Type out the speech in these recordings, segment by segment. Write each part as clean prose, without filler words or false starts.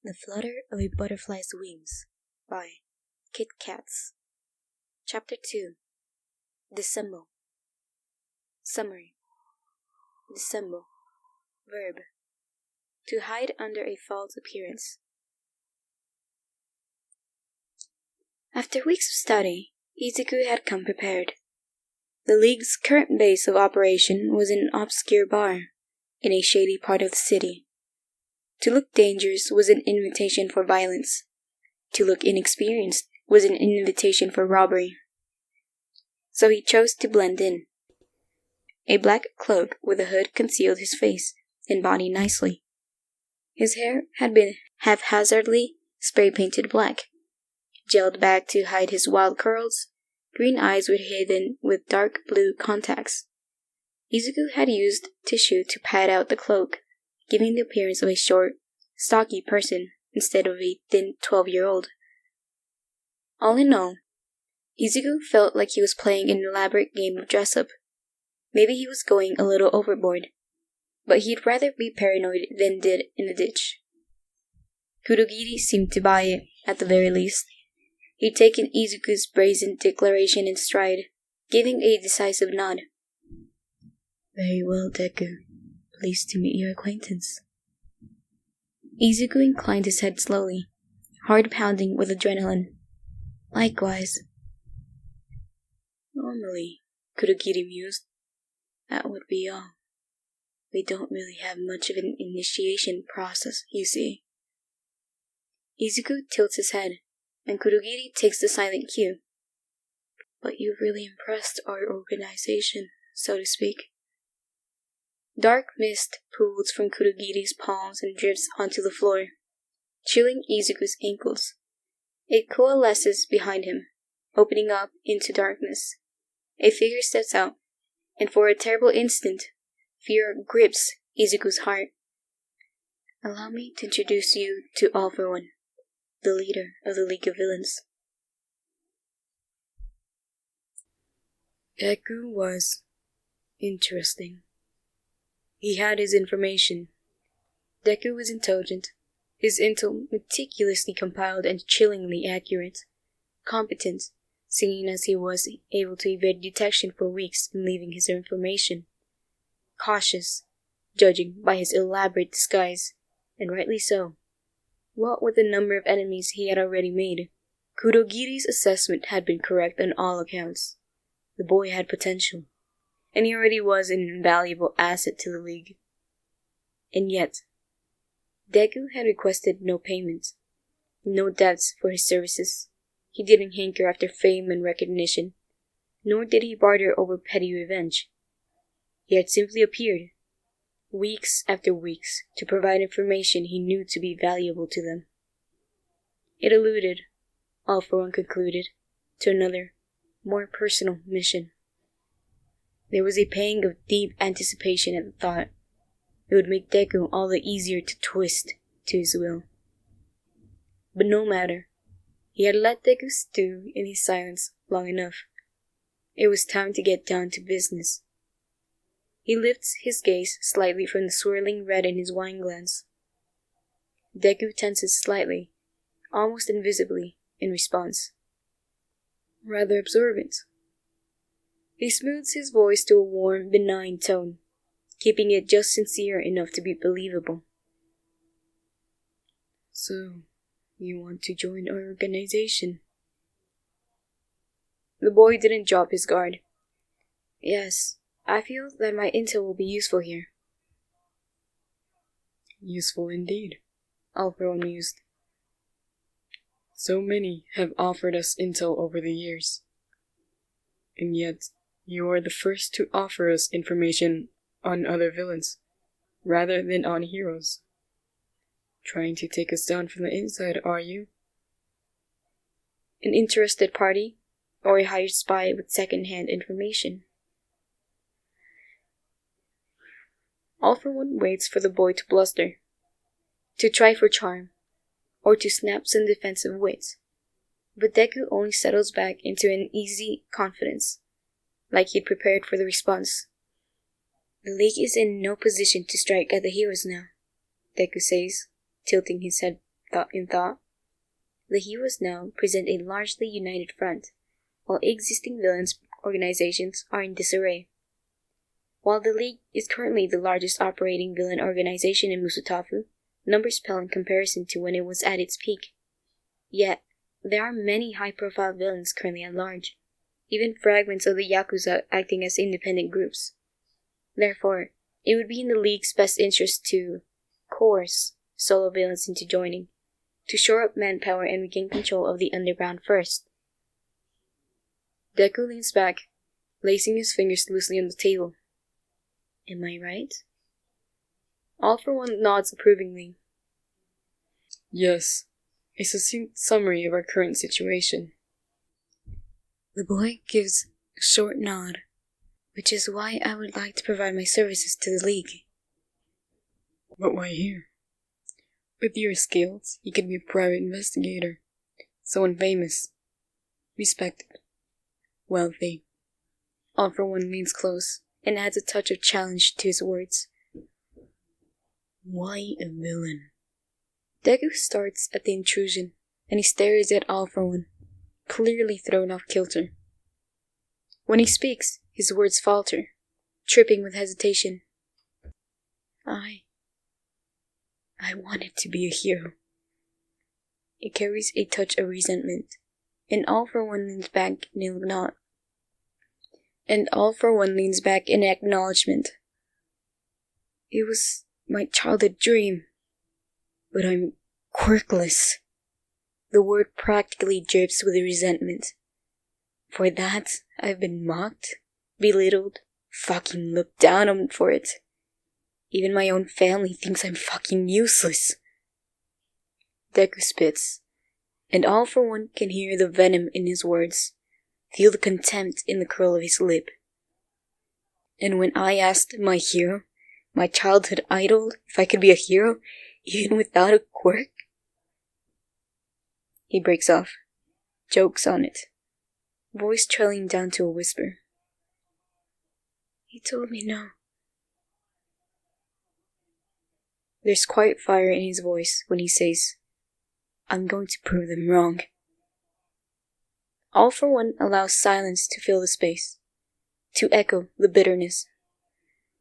The Flutter of a Butterfly's Wings by Kit Kats. Chapter 2. Dissemble. Summary. Dissemble. Verb. To hide under a false appearance. After weeks of study, Izuku had come prepared. The League's current base of operation was in an obscure bar in a shady part of the city. To look dangerous was an invitation for violence. To look inexperienced was an invitation for robbery. So he chose to blend in. A black cloak with a hood concealed his face and body nicely. His hair had been haphazardly spray-painted black. Gelled back to hide his wild curls, green eyes were hidden with dark blue contacts. Izuku had used tissue to pad out the cloak, giving the appearance of a short, stocky person instead of a thin 12-year-old. All in all, Izuku felt like he was playing an elaborate game of dress-up. Maybe he was going a little overboard, but he'd rather be paranoid than dead in a ditch. Kurogiri seemed to buy it, at the very least. He'd taken Izuku's brazen declaration in stride, giving a decisive nod. "Very well, Deku. Pleased to meet your acquaintance." Izuku inclined his head slowly, heart pounding with adrenaline. "Likewise." "Normally," Kurogiri mused, "that would be all. We don't really have much of an initiation process, you see." Izuku tilts his head, and Kurogiri takes the silent cue. "But you've really impressed our organization, so to speak." Dark mist pools from Kurogiri's palms and drifts onto the floor, chilling Izuku's ankles. It coalesces behind him, opening up into darkness. A figure steps out, and for a terrible instant, fear grips Izuku's heart. "Allow me to introduce you to All For One, the leader of the League of Villains." Deku was interesting. He had his information. Deku was intelligent, his intel meticulously compiled and chillingly accurate. Competent, seeing as he was able to evade detection for weeks in leaving his information. Cautious, judging by his elaborate disguise, and rightly so. What with the number of enemies he had already made, Kurogiri's assessment had been correct on all accounts. The boy had potential, and he already was an invaluable asset to the League. And yet, Deku had requested no payment, no debts for his services. He didn't hanker after fame and recognition, nor did he barter over petty revenge. He had simply appeared, weeks after weeks, to provide information he knew to be valuable to them. It alluded, All For One concluded, to another, more personal mission. There was a pang of deep anticipation at the thought. It would make Deku all the easier to twist to his will. But no matter. He had let Deku stew in his silence long enough. It was time to get down to business. He lifts his gaze slightly from the swirling red in his wine glass. Deku tenses slightly, almost invisibly, in response. Rather observant. He smooths his voice to a warm, benign tone, keeping it just sincere enough to be believable. "So, you want to join our organization?" The boy didn't drop his guard. "Yes, I feel that my intel will be useful here." "Useful indeed," All For One mused. "So many have offered us intel over the years. And yet, you are the first to offer us information on other villains, rather than on heroes. Trying to take us down from the inside, are you?" An interested party, or a hired spy with second-hand information? All For One waits for the boy to bluster, to try for charm, or to snap some defensive wit. But Deku only settles back into an easy confidence, like he'd prepared for the response. "The League is in no position to strike at the heroes now," Deku says, tilting his head in thought. The heroes now present a largely united front, while existing villains organizations are in disarray. While the League is currently the largest operating villain organization in Musutafu, numbers pale in comparison to when it was at its peak. Yet, there are many high-profile villains currently at large, even fragments of the Yakuza acting as independent groups. Therefore, it would be in the League's best interest to coerce solo villains into joining, to shore up manpower and regain control of the underground first. Deku leans back, lacing his fingers loosely on the table. Am I right? All for One nods approvingly. Yes, a succinct summary of our current situation. The boy gives a short nod, which is why I would like to provide my services to the League. But why here? With your skills, you could be a private investigator. Someone famous. Respected. Wealthy. All for One leans close and adds a touch of challenge to his words. Why a villain? Deku starts at the intrusion, and he stares at All for One, clearly thrown off kilter. When he speaks, his words falter, tripping with hesitation. I wanted to be a hero. It carries a touch of resentment, and All for One leans back in acknowledgement. It was my childhood dream, but I'm quirkless. The word practically drips with resentment. For that, I've been mocked, belittled, fucking looked down on for it. Even my own family thinks I'm fucking useless. Deku spits, and All for One can hear the venom in his words, feel the contempt in the curl of his lip. And when I asked my hero, my childhood idol, if I could be a hero, even without a quirk? He breaks off, jokes on it, voice trailing down to a whisper. He told me no. There's quiet fire in his voice when he says, I'm going to prove them wrong. All for One allows silence to fill the space, to echo the bitterness.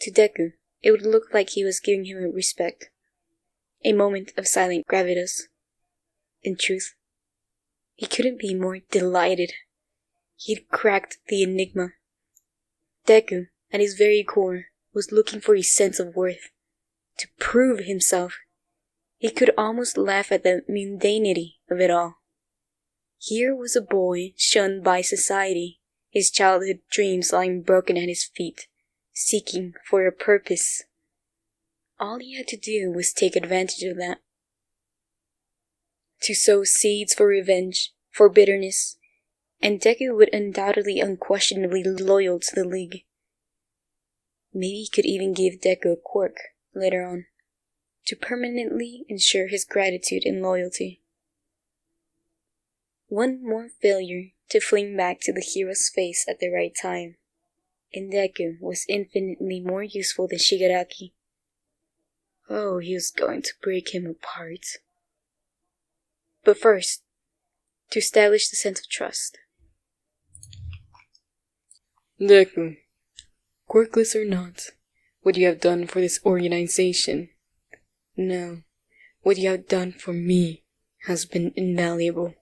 To Deku, it would look like he was giving him a respect, a moment of silent gravitas. In truth, he couldn't be more delighted. He'd cracked the enigma. Deku, at his very core, was looking for his sense of worth, to prove himself. He could almost laugh at the mundanity of it all. Here was a boy shunned by society, his childhood dreams lying broken at his feet, seeking for a purpose. All he had to do was take advantage of that. To sow seeds for revenge, for bitterness, and Deku would undoubtedly unquestionably loyal to the League. Maybe he could even give Deku a quirk later on, to permanently ensure his gratitude and loyalty. One more failure to fling back to the hero's face at the right time, and Deku was infinitely more useful than Shigaraki. Oh, he was going to break him apart. But first, to establish the sense of trust. Deku, quirkless or not, what you have done for this organization, no, what you have done for me has been invaluable.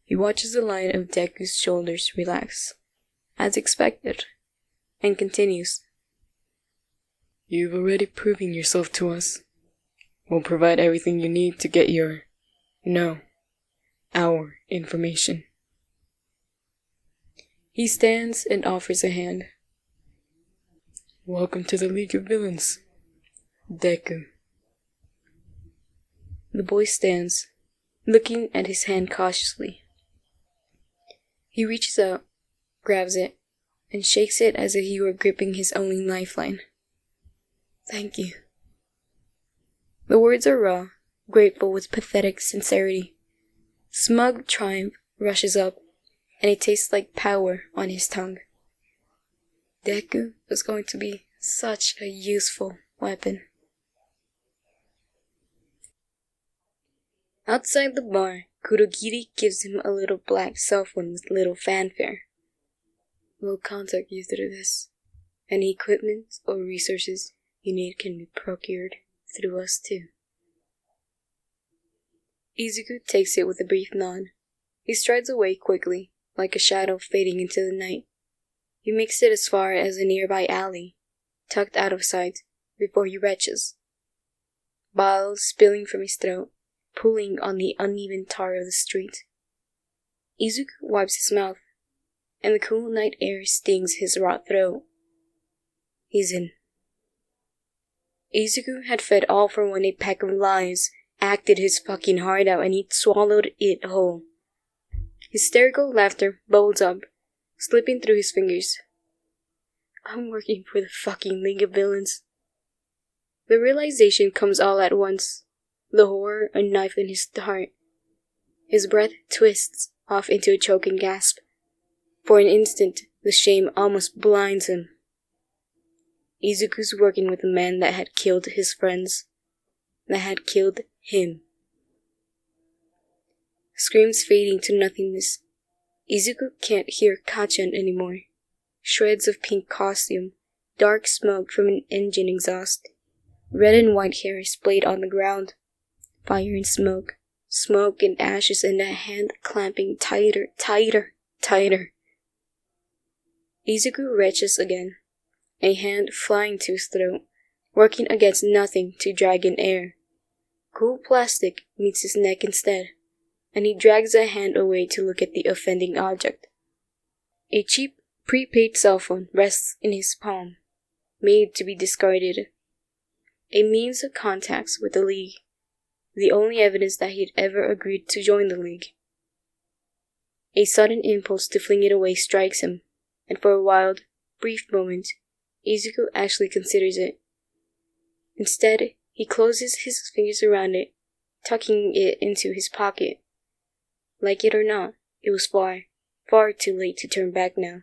He watches the line of Deku's shoulders relax, as expected, and continues. You've already proven yourself to us. We'll provide everything you need to get our information. He stands and offers a hand. Welcome to the League of Villains, Deku. The boy stands, looking at his hand cautiously. He reaches out, grabs it, and shakes it as if he were gripping his only lifeline. Thank you. The words are raw, grateful with pathetic sincerity. Smug triumph rushes up, and it tastes like power on his tongue. Deku was going to be such a useful weapon. Outside the bar, Kurogiri gives him a little black cell phone with little fanfare. We'll contact you through this. Any equipment or resources you need can be procured through us too. Izuku takes it with a brief nod. He strides away quickly, like a shadow fading into the night. He makes it as far as a nearby alley, tucked out of sight, before he retches. Bile spilling from his throat, pulling on the uneven tar of the street. Izuku wipes his mouth, and the cool night air stings his raw throat. He's in. Izuku had fed All For One a pack of lies, acted his fucking heart out, and he'd swallowed it whole. Hysterical laughter bubbles up, slipping through his fingers. I'm working for the fucking League of Villains. The realization comes all at once, the horror a knife in his heart. His breath twists off into a choking gasp. For an instant, the shame almost blinds him. Izuku's working with a man that had killed his friends, that had killed him. Screams fading to nothingness. Izuku can't hear Kachan anymore. Shreds of pink costume, dark smoke from an engine exhaust. Red and white hair splayed on the ground. Fire and smoke. Smoke and ashes, and a hand clamping tighter, tighter, tighter. Izuku retches again, a hand flying to his throat, working against nothing to drag in air. Cool plastic meets his neck instead, and he drags a hand away to look at the offending object. A cheap, prepaid cell phone rests in his palm, made to be discarded. A means of contacts with the League, the only evidence that he'd ever agreed to join the League. A sudden impulse to fling it away strikes him, and for a wild, brief moment, Izuku actually considers it. Instead, he closes his fingers around it, tucking it into his pocket. Like it or not, it was far, far too late to turn back now,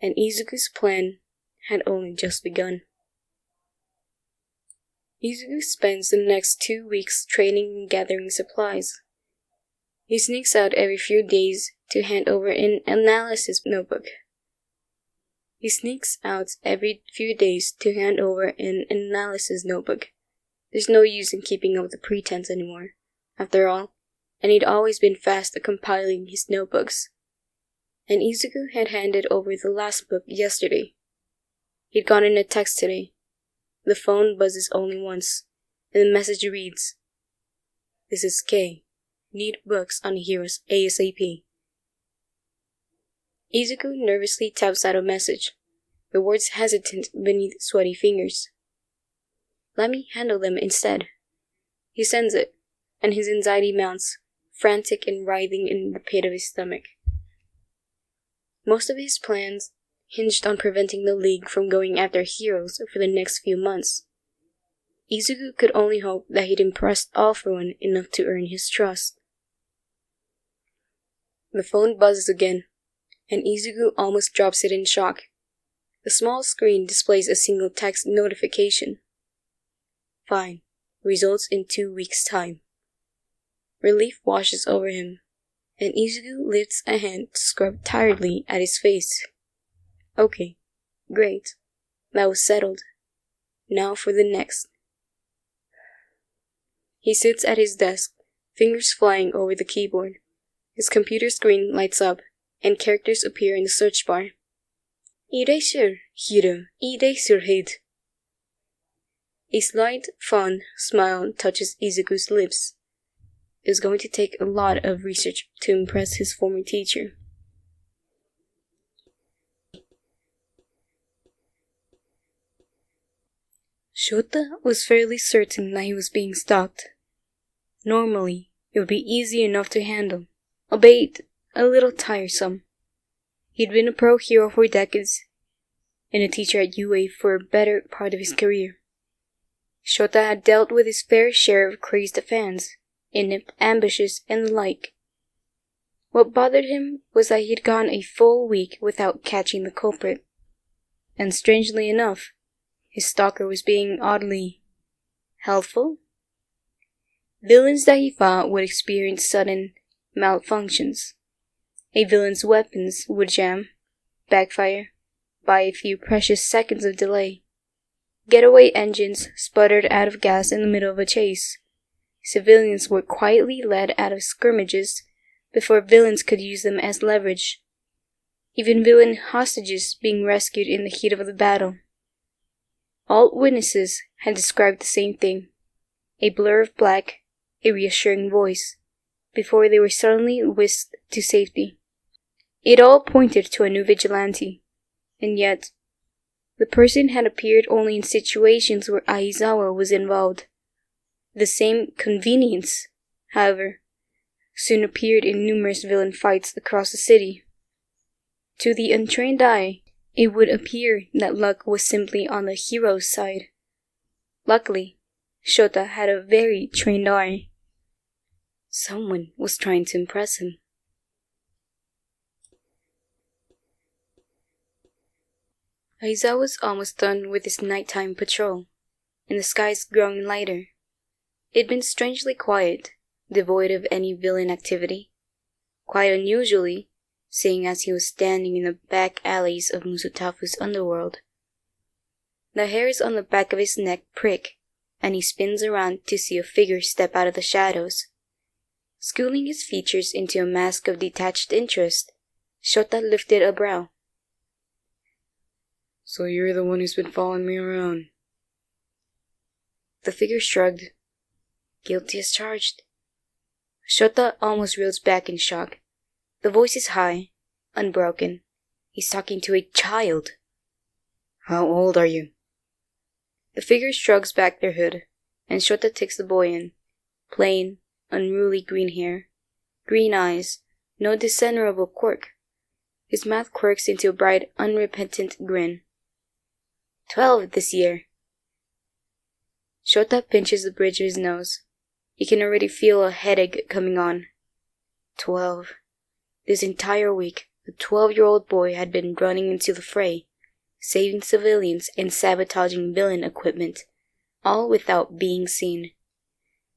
and Izuku's plan had only just begun. Izuku spends the next 2 weeks training and gathering supplies. He sneaks out every few days to hand over an analysis notebook. There's no use in keeping up with the pretense anymore, after all, and he'd always been fast at compiling his notebooks. And Izuku had handed over the last book yesterday. He'd gotten a text today. The phone buzzes only once, and the message reads, "This is K. Need books on heroes ASAP." Izuku nervously taps out a message, the words hesitant beneath sweaty fingers. Let me handle them instead. He sends it, and his anxiety mounts, frantic and writhing in the pit of his stomach. Most of his plans hinged on preventing the League from going after heroes for the next few months. Izuku could only hope that he'd impressed All For One enough to earn his trust. The phone buzzes again, and Izuku almost drops it in shock. The small screen displays a single text notification. Fine. Results in 2 weeks' time. Relief washes over him, and Izuku lifts a hand to scrub tiredly at his face. Okay, great. That was settled. Now for the next. He sits at his desk, fingers flying over the keyboard. His computer screen lights up, and characters appear in the search bar. Erasure, hero, erase your head. A slight, fond smile touches Izuku's lips. It was going to take a lot of research to impress his former teacher. Shota was fairly certain that he was being stalked. Normally, it would be easy enough to handle, albeit a little tiresome. He'd been a pro hero for decades, and a teacher at UA for a better part of his career. Shota had dealt with his fair share of crazed fans, inept ambushes, and the like. What bothered him was that he'd gone a full week without catching the culprit. And strangely enough, his stalker was being oddly helpful. Villains that he fought would experience sudden malfunctions. A villain's weapons would jam, backfire, by a few precious seconds of delay. Getaway engines sputtered out of gas in the middle of a chase. Civilians were quietly led out of skirmishes before villains could use them as leverage. Even villain hostages being rescued in the heat of the battle. All witnesses had described the same thing, a blur of black, a reassuring voice, before they were suddenly whisked to safety. It all pointed to a new vigilante, and yet, the person had appeared only in situations where Aizawa was involved. The same convenience, however, soon appeared in numerous villain fights across the city. To the untrained eye, it would appear that luck was simply on the hero's side. Luckily, Shota had a very trained eye. Someone was trying to impress him. Aizawa was almost done with his nighttime patrol, and the skies growing lighter. It had been strangely quiet, devoid of any villain activity. Quite unusually, seeing as he was standing in the back alleys of Musutafu's underworld. The hairs on the back of his neck prick, and he spins around to see a figure step out of the shadows. Schooling his features into a mask of detached interest, Shota lifted a brow. So you're the one who's been following me around? The figure shrugged. Guilty as charged. Shota almost reels back in shock. The voice is high, unbroken. He's talking to a child. How old are you? The figure shrugs back their hood, and Shota takes the boy in. Plain, unruly green hair, green eyes, no discernible quirk. His mouth quirks into a bright, unrepentant grin. 12 this year. Shota pinches the bridge of his nose. He can already feel a headache coming on. 12. This entire week, the 12-year-old boy had been running into the fray, saving civilians and sabotaging villain equipment, all without being seen.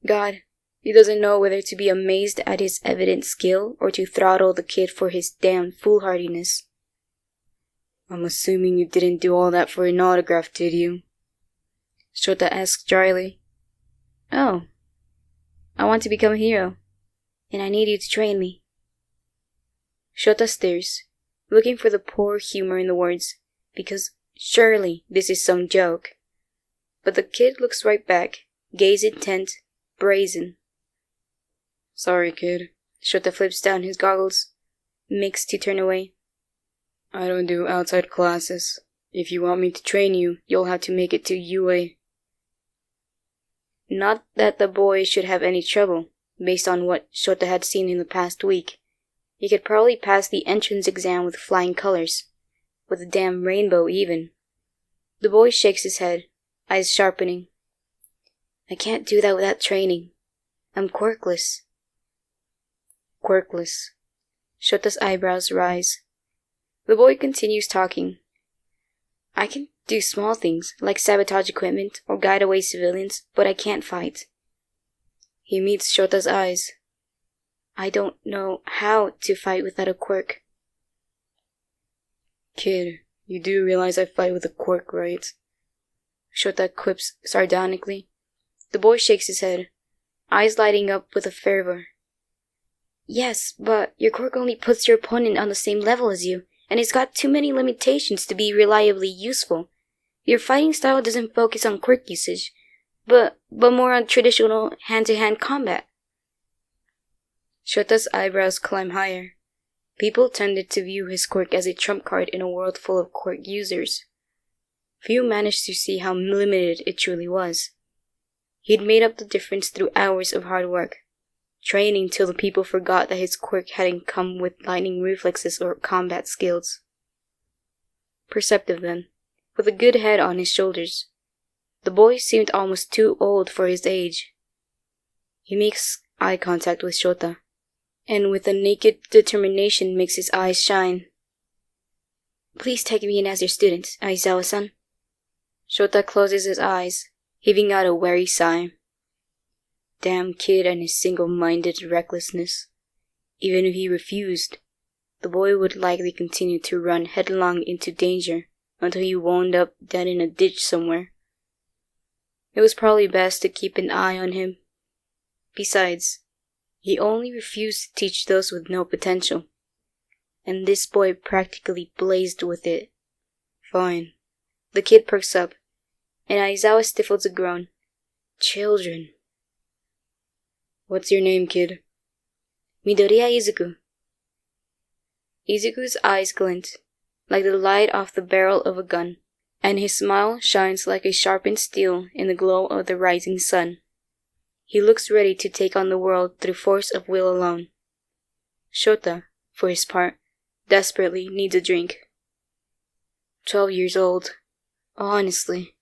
God, he doesn't know whether to be amazed at his evident skill or to throttle the kid for his damn foolhardiness. I'm assuming you didn't do all that for an autograph, did you? Shota asked dryly. Oh, I want to become a hero, and I need you to train me. Shota stares, looking for the poor humor in the words, because surely this is some joke. But the kid looks right back, gaze intent, brazen. Sorry, kid. Shota flips down his goggles, makes to turn away. I don't do outside classes. If you want me to train you, you'll have to make it to UA. Not that the boy should have any trouble, based on what Shota had seen in the past week. He could probably pass the entrance exam with flying colors. With a damn rainbow even. The boy shakes his head, eyes sharpening. I can't do that without training. I'm quirkless. Quirkless. Shota's eyebrows rise. The boy continues talking. I can do small things, like sabotage equipment or guide away civilians, but I can't fight. He meets Shota's eyes. I don't know how to fight without a quirk. Kid, you do realize I fight with a quirk, right? Shota quips sardonically. The boy shakes his head, eyes lighting up with a fervor. Yes, but your quirk only puts your opponent on the same level as you, and it's got too many limitations to be reliably useful. Your fighting style doesn't focus on quirk usage, but more on traditional hand-to-hand combat. Shota's eyebrows climb higher. People tended to view his quirk as a trump card in a world full of quirk users. Few managed to see how limited it truly was. He'd made up the difference through hours of hard work, training till the people forgot that his quirk hadn't come with lightning reflexes or combat skills. Perceptive then, with a good head on his shoulders, the boy seemed almost too old for his age. He makes eye contact with Shota, and with a naked determination makes his eyes shine. Please take me in as your student, Aizawa-san. Shota closes his eyes, heaving out a weary sigh. Damn kid and his single-minded recklessness. Even if he refused, the boy would likely continue to run headlong into danger until he wound up dead in a ditch somewhere. It was probably best to keep an eye on him. Besides, he only refused to teach those with no potential, and this boy practically blazed with it. Fine. The kid perks up, and Aizawa stifles a groan. Children. What's your name, kid? Midoriya Izuku. Izuku's eyes glint, like the light off the barrel of a gun, and his smile shines like a sharpened steel in the glow of the rising sun. He looks ready to take on the world through force of will alone. Shota, for his part, desperately needs a drink. 12 years old. Honestly,